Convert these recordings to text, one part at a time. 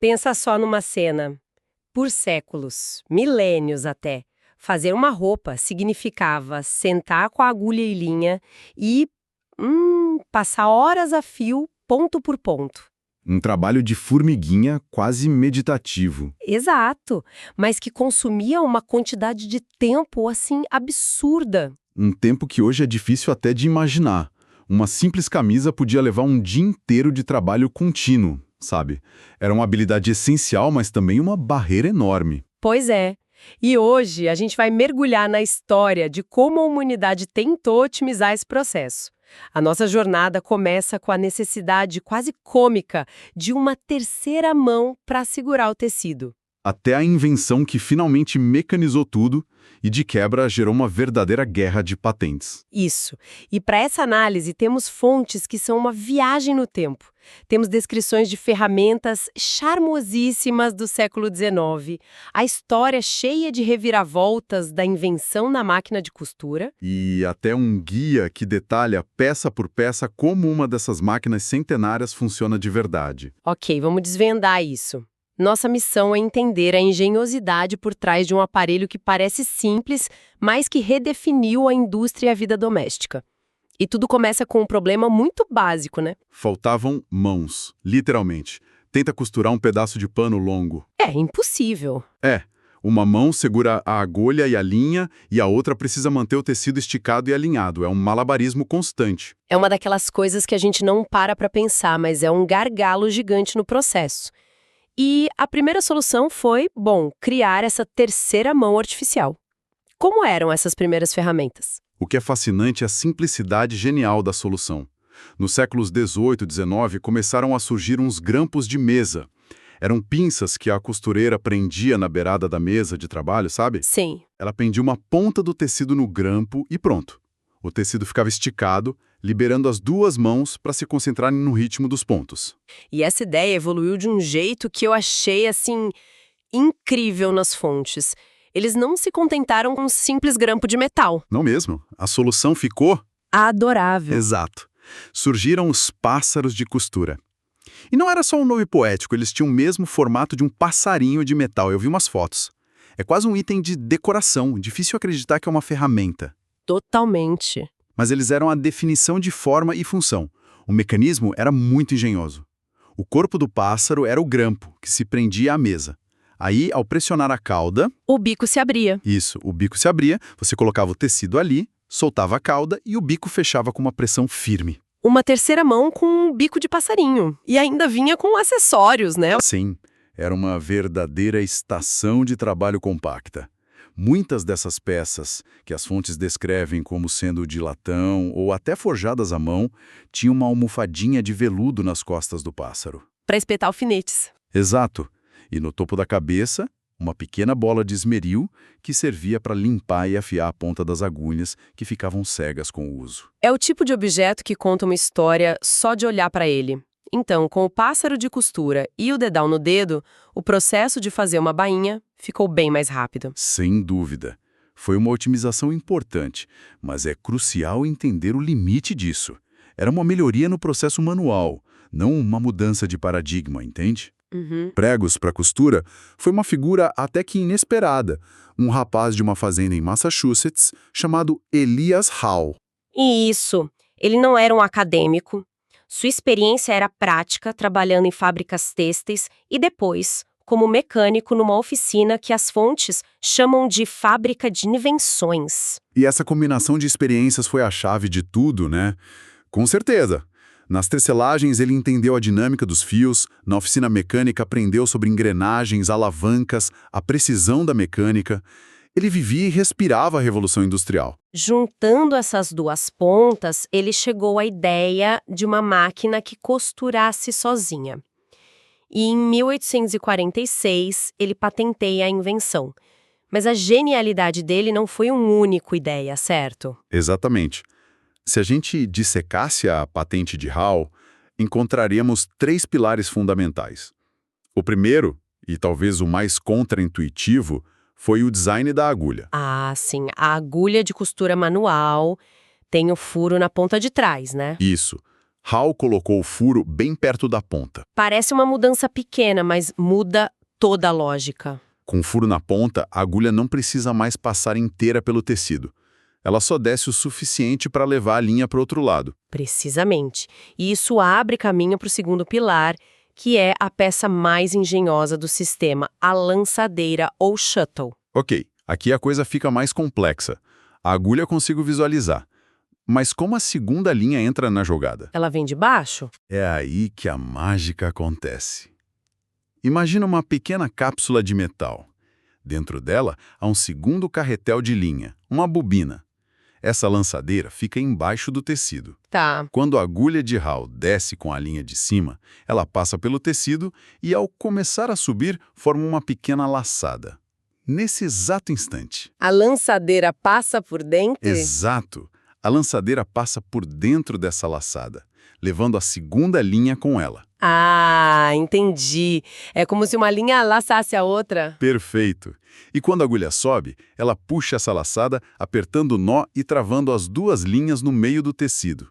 Pensa só numa cena. Por séculos, milênios até, fazer uma roupa significava sentar com a agulha e linha e, passar horas a fio, ponto por ponto. Um trabalho de formiguinha quase meditativo. Exato, mas que consumia uma quantidade de tempo, assim, absurda. Um tempo que hoje é difícil até de imaginar. Uma simples camisa podia levar um dia inteiro de trabalho contínuo, sabe? Era uma habilidade essencial, mas também uma barreira enorme. Pois é. E hoje a gente vai mergulhar na história de como a humanidade tentou otimizar esse processo. A nossa jornada começa com a necessidade quase cômica de uma terceira mão para segurar o tecido. Até a invenção que finalmente mecanizou tudo e, de quebra, gerou uma verdadeira guerra de patentes. Isso. E para essa análise temos fontes que são uma viagem no tempo. Temos descrições de ferramentas charmosíssimas do século XIX, a história cheia de reviravoltas da invenção na máquina de costura. E até um guia que detalha peça por peça como uma dessas máquinas centenárias funciona de verdade. Ok, vamos desvendar isso. Nossa missão é entender a engenhosidade por trás de um aparelho que parece simples, mas que redefiniu a indústria e a vida doméstica. E tudo começa com um problema muito básico, né? Faltavam mãos, literalmente. Tenta costurar um pedaço de pano longo. É impossível. Uma mão segura a agulha e a linha e a outra precisa manter o tecido esticado e alinhado. É um malabarismo constante. É uma daquelas coisas que a gente não para pensar, mas é um gargalo gigante no processo. E a primeira solução foi, criar essa terceira mão artificial. Como eram essas primeiras ferramentas? O que é fascinante é a simplicidade genial da solução. Nos séculos XVIII e XIX começaram a surgir uns grampos de mesa. Eram pinças que a costureira prendia na beirada da mesa de trabalho, sabe? Sim. Ela pendia uma ponta do tecido no grampo e pronto. O tecido ficava esticado, liberando as duas mãos para se concentrarem no ritmo dos pontos. E essa ideia evoluiu de um jeito que eu achei, assim, incrível nas fontes. Eles não se contentaram com um simples grampo de metal. Não mesmo? A solução ficou... Adorável. Exato. Surgiram os pássaros de costura. E não era só um nome poético, eles tinham o mesmo formato de um passarinho de metal. Eu vi umas fotos. É quase um item de decoração, difícil acreditar que é uma ferramenta. Totalmente. Mas eles eram a definição de forma e função. O mecanismo era muito engenhoso. O corpo do pássaro era o grampo, que se prendia à mesa. Aí, ao pressionar a cauda... O bico se abria. Isso, o bico se abria, você colocava o tecido ali, soltava a cauda e o bico fechava com uma pressão firme. Uma terceira mão com um bico de passarinho. E ainda vinha com acessórios, né? Sim, era uma verdadeira estação de trabalho compacta. Muitas dessas peças, que as fontes descrevem como sendo de latão ou até forjadas à mão, tinham uma almofadinha de veludo nas costas do pássaro. Para espetar alfinetes. Exato. E no topo da cabeça, uma pequena bola de esmeril que servia para limpar e afiar a ponta das agulhas que ficavam cegas com o uso. É o tipo de objeto que conta uma história só de olhar para ele. Então, com o pássaro de costura e o dedal no dedo, o processo de fazer uma bainha ficou bem mais rápido. Sem dúvida. Foi uma otimização importante, mas é crucial entender o limite disso. Era uma melhoria no processo manual, não uma mudança de paradigma, entende? Pregos para costura foi uma figura até que inesperada. Um rapaz de uma fazenda em Massachusetts chamado Elias Howe. E isso, ele não era um acadêmico. Sua experiência era prática, trabalhando em fábricas têxteis e depois, como mecânico numa oficina que as fontes chamam de fábrica de invenções. E essa combinação de experiências foi a chave de tudo, né? Com certeza. Nas tecelagens, ele entendeu a dinâmica dos fios, na oficina mecânica aprendeu sobre engrenagens, alavancas, a precisão da mecânica. Ele vivia e respirava a Revolução Industrial. Juntando essas duas pontas, ele chegou à ideia de uma máquina que costurasse sozinha. E em 1846, ele patenteia a invenção. Mas a genialidade dele não foi uma única ideia, certo? Exatamente. Se a gente dissecasse a patente de Howe, encontraríamos 3 pilares fundamentais. O primeiro, e talvez o mais contraintuitivo, foi o design da agulha. Ah, sim. A agulha de costura manual tem o furo na ponta de trás, né? Isso. Hall colocou o furo bem perto da ponta. Parece uma mudança pequena, mas muda toda a lógica. Com o furo na ponta, a agulha não precisa mais passar inteira pelo tecido. Ela só desce o suficiente para levar a linha para o outro lado. Precisamente. E isso abre caminho para o segundo pilar, que é a peça mais engenhosa do sistema, a lançadeira ou shuttle. Ok, aqui a coisa fica mais complexa. A agulha eu consigo visualizar. Mas como a segunda linha entra na jogada? Ela vem de baixo? É aí que a mágica acontece. Imagina uma pequena cápsula de metal. Dentro dela há um segundo carretel de linha, uma bobina. Essa lançadeira fica embaixo do tecido. Tá. Quando a agulha de Hall desce com a linha de cima, ela passa pelo tecido e, ao começar a subir, forma uma pequena laçada. Nesse exato instante. A lançadeira passa por dentro? Exato. A lançadeira passa por dentro dessa laçada, levando a segunda linha com ela. Ah, entendi. É como se uma linha laçasse a outra. Perfeito. E quando a agulha sobe, ela puxa essa laçada, apertando o nó e travando as duas linhas no meio do tecido.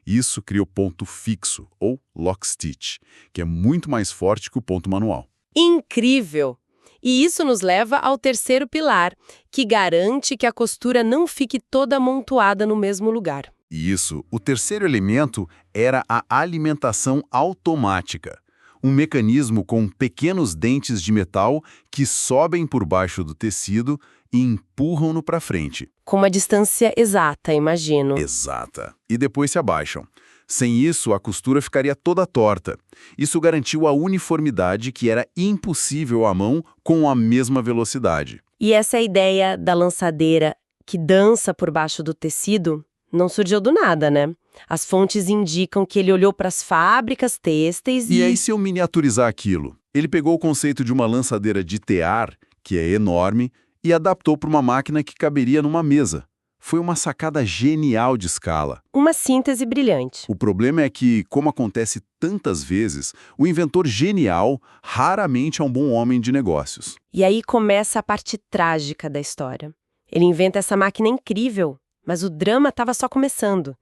Isso cria o ponto fixo, ou lock stitch, que é muito mais forte que o ponto manual. Incrível! E isso nos leva ao terceiro pilar, que garante que a costura não fique toda amontoada no mesmo lugar. Isso, o terceiro elemento era a alimentação automática. Um mecanismo com pequenos dentes de metal que sobem por baixo do tecido e empurram-no para frente. Com uma distância exata, imagino. Exata. E depois se abaixam. Sem isso, a costura ficaria toda torta. Isso garantiu a uniformidade que era impossível à mão com a mesma velocidade. E essa ideia da lançadeira que dança por baixo do tecido não surgiu do nada, né? As fontes indicam que ele olhou para as fábricas têxteis E aí, se eu miniaturizar aquilo? Ele pegou o conceito de uma lançadeira de tear, que é enorme, e adaptou para uma máquina que caberia numa mesa. Foi uma sacada genial de escala. Uma síntese brilhante. O problema é que, como acontece tantas vezes, o inventor genial raramente é um bom homem de negócios. E aí começa a parte trágica da história. Ele inventa essa máquina incrível, mas o drama estava só começando.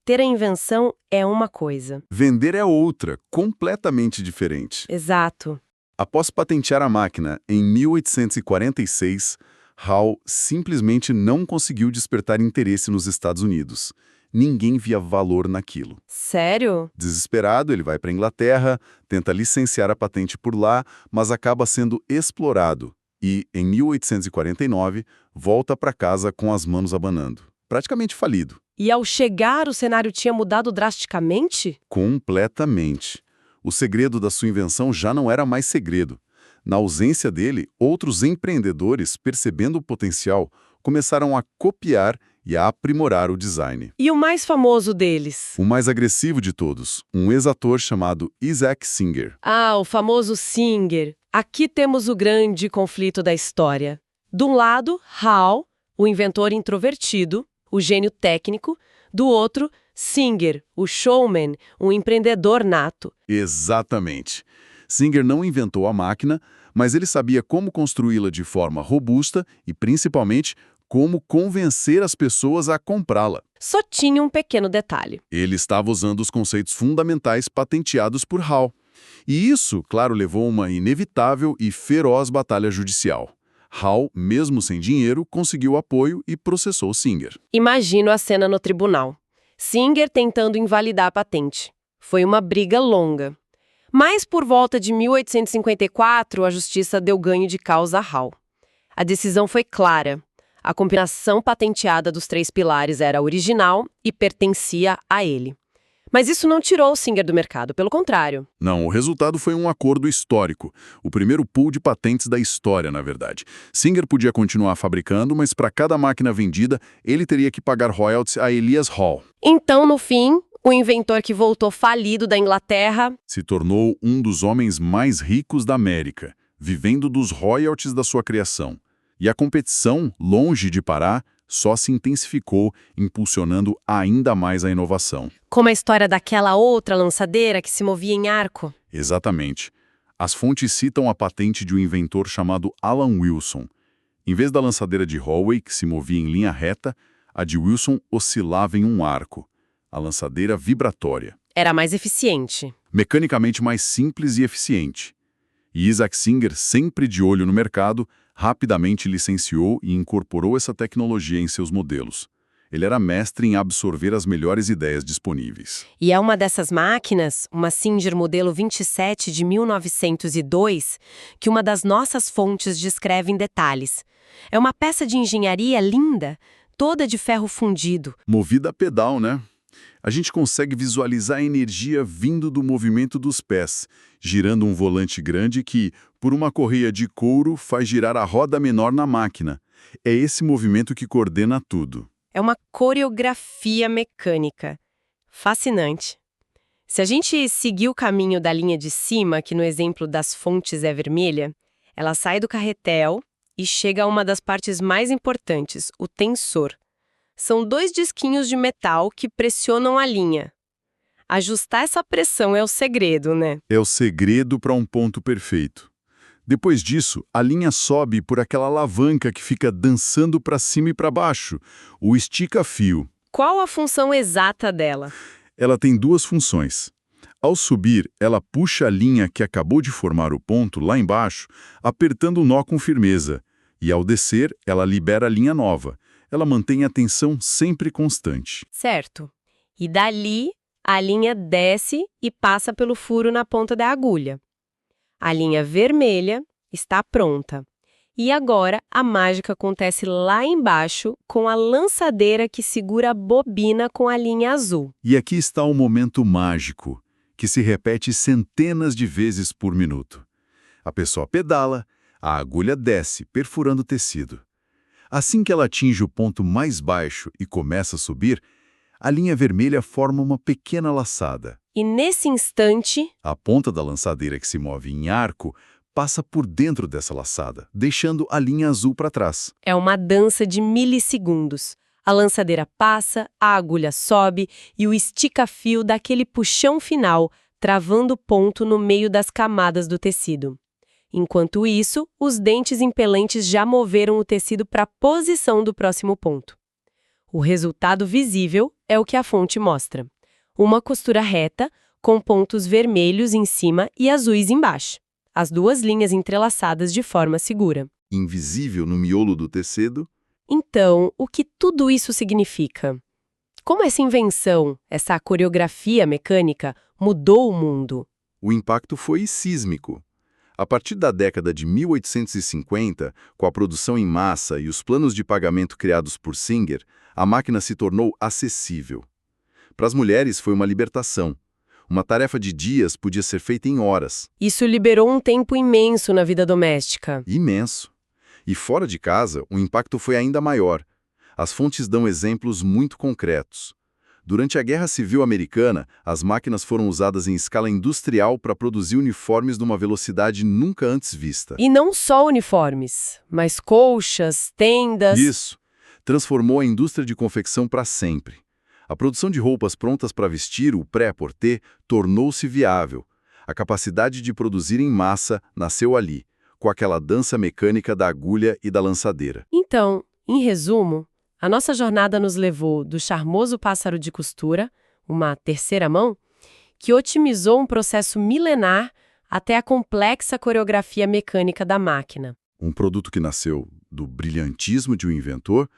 Ter a invenção é uma coisa. Vender é outra, completamente diferente. Exato. Após patentear a máquina em 1846, Hall simplesmente não conseguiu despertar interesse nos Estados Unidos. Ninguém via valor naquilo. Sério? Desesperado, ele vai para a Inglaterra, tenta licenciar a patente por lá, mas acaba sendo explorado e, em 1849, volta para casa com as mãos abanando. Praticamente falido. E ao chegar, o cenário tinha mudado drasticamente? Completamente. O segredo da sua invenção já não era mais segredo. Na ausência dele, outros empreendedores, percebendo o potencial, começaram a copiar e a aprimorar o design. E o mais famoso deles? O mais agressivo de todos, um ex-ator chamado Isaac Singer. Ah, o famoso Singer. Aqui temos o grande conflito da história. De um lado, Hall, o inventor introvertido, o gênio técnico. Do outro, Singer, o showman, um empreendedor nato. Exatamente. Singer não inventou a máquina, mas ele sabia como construí-la de forma robusta e, principalmente, como convencer as pessoas a comprá-la. Só tinha um pequeno detalhe. Ele estava usando os conceitos fundamentais patenteados por Hall. E isso, claro, levou a uma inevitável e feroz batalha judicial. Hall, mesmo sem dinheiro, conseguiu apoio e processou Singer. Imagino a cena no tribunal. Singer tentando invalidar a patente. Foi uma briga longa. Mas por volta de 1854, a justiça deu ganho de causa a Hall. A decisão foi clara. A combinação patenteada dos três pilares era original e pertencia a ele. Mas isso não tirou o Singer do mercado, pelo contrário. Não, o resultado foi um acordo histórico. O primeiro pool de patentes da história, na verdade. Singer podia continuar fabricando, mas para cada máquina vendida, ele teria que pagar royalties a Elias Hall. Então, no fim, o inventor que voltou falido da Inglaterra Se tornou um dos homens mais ricos da América, vivendo dos royalties da sua criação. E a competição, longe de parar, só se intensificou, impulsionando ainda mais a inovação. como a história daquela outra lançadeira que se movia em arco. Exatamente. As fontes citam a patente de um inventor chamado Alan Wilson. Em vez da lançadeira de Holloway, que se movia em linha reta, a de Wilson oscilava em um arco. A lançadeira vibratória. Era mais eficiente. Mecanicamente mais simples e eficiente. E Isaac Singer, sempre de olho no mercado, rapidamente licenciou e incorporou essa tecnologia em seus modelos. Ele era mestre em absorver as melhores ideias disponíveis. E é uma dessas máquinas, uma Singer modelo 27 de 1902, que uma das nossas fontes descreve em detalhes. É uma peça de engenharia linda, toda de ferro fundido. Movida a pedal, né? A gente consegue visualizar a energia vindo do movimento dos pés, girando um volante grande que, por uma correia de couro, faz girar a roda menor na máquina. É esse movimento que coordena tudo. É uma coreografia mecânica. Fascinante. Se a gente seguir o caminho da linha de cima, que no exemplo das fontes é vermelha, ela sai do carretel e chega a uma das partes mais importantes, o tensor. São 2 disquinhos de metal que pressionam a linha. Ajustar essa pressão é o segredo, né? É o segredo para um ponto perfeito. Depois disso, a linha sobe por aquela alavanca que fica dançando para cima e para baixo, o estica-fio. Qual a função exata dela? Ela tem 2 funções. Ao subir, ela puxa a linha que acabou de formar o ponto lá embaixo, apertando o nó com firmeza. E ao descer, ela libera a linha nova. Ela mantém a tensão sempre constante. Certo. E dali, a linha desce e passa pelo furo na ponta da agulha. A linha vermelha está pronta. E agora, a mágica acontece lá embaixo com a lançadeira que segura a bobina com a linha azul. E aqui está o momento mágico, que se repete centenas de vezes por minuto. A pessoa pedala, a agulha desce, perfurando o tecido. Assim que ela atinge o ponto mais baixo e começa a subir, a linha vermelha forma uma pequena laçada. E nesse instante, A ponta da lançadeira que se move em arco passa por dentro dessa laçada, deixando a linha azul para trás. é uma dança de milissegundos. A lançadeira passa, a agulha sobe e o estica-fio dá aquele puxão final, travando o ponto no meio das camadas do tecido. Enquanto isso, os dentes impelentes já moveram o tecido para a posição do próximo ponto. O resultado visível é o que a fonte mostra. Uma costura reta, com pontos vermelhos em cima e azuis embaixo. As 2 linhas entrelaçadas de forma segura. Invisível no miolo do tecido, Então, o que tudo isso significa? Como essa invenção, essa coreografia mecânica, mudou o mundo? o impacto foi sísmico. A partir da década de 1850, com a produção em massa e os planos de pagamento criados por Singer, a máquina se tornou acessível. Para as mulheres foi uma libertação. Uma tarefa de dias podia ser feita em horas. Isso liberou um tempo imenso na vida doméstica. Imenso. E fora de casa, o impacto foi ainda maior. As fontes dão exemplos muito concretos. Durante a Guerra Civil Americana, as máquinas foram usadas em escala industrial para produzir uniformes numa velocidade nunca antes vista. E não só uniformes, mas colchas, tendas. Isso transformou a indústria de confecção para sempre. A produção de roupas prontas para vestir, o prêt-à-porter, tornou-se viável. A capacidade de produzir em massa nasceu ali, com aquela dança mecânica da agulha e da lançadeira. Então, em resumo, a nossa jornada nos levou do charmoso pássaro de costura, uma terceira mão, que otimizou um processo milenar até a complexa coreografia mecânica da máquina. Um produto que nasceu do brilhantismo de um inventor,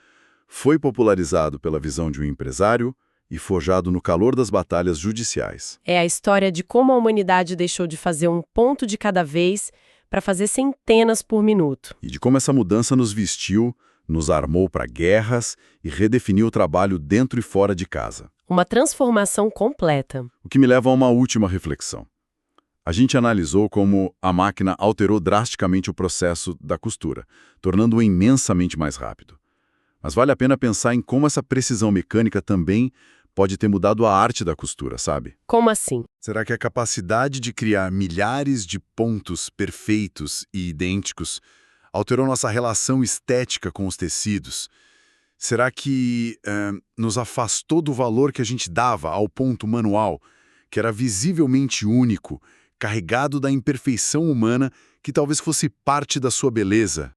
foi popularizado pela visão de um empresário e forjado no calor das batalhas judiciais. É a história de como a humanidade deixou de fazer um ponto de cada vez para fazer centenas por minuto. E de como essa mudança nos vestiu, nos armou para guerras e redefiniu o trabalho dentro e fora de casa. Uma transformação completa. O que me leva a uma última reflexão. A gente analisou como a máquina alterou drasticamente o processo da costura, tornando-o imensamente mais rápido. Mas vale a pena pensar em como essa precisão mecânica também pode ter mudado a arte da costura, sabe? Como assim? Será que a capacidade de criar milhares de pontos perfeitos e idênticos alterou nossa relação estética com os tecidos? Será que nos afastou do valor que a gente dava ao ponto manual, que era visivelmente único, carregado da imperfeição humana que talvez fosse parte da sua beleza?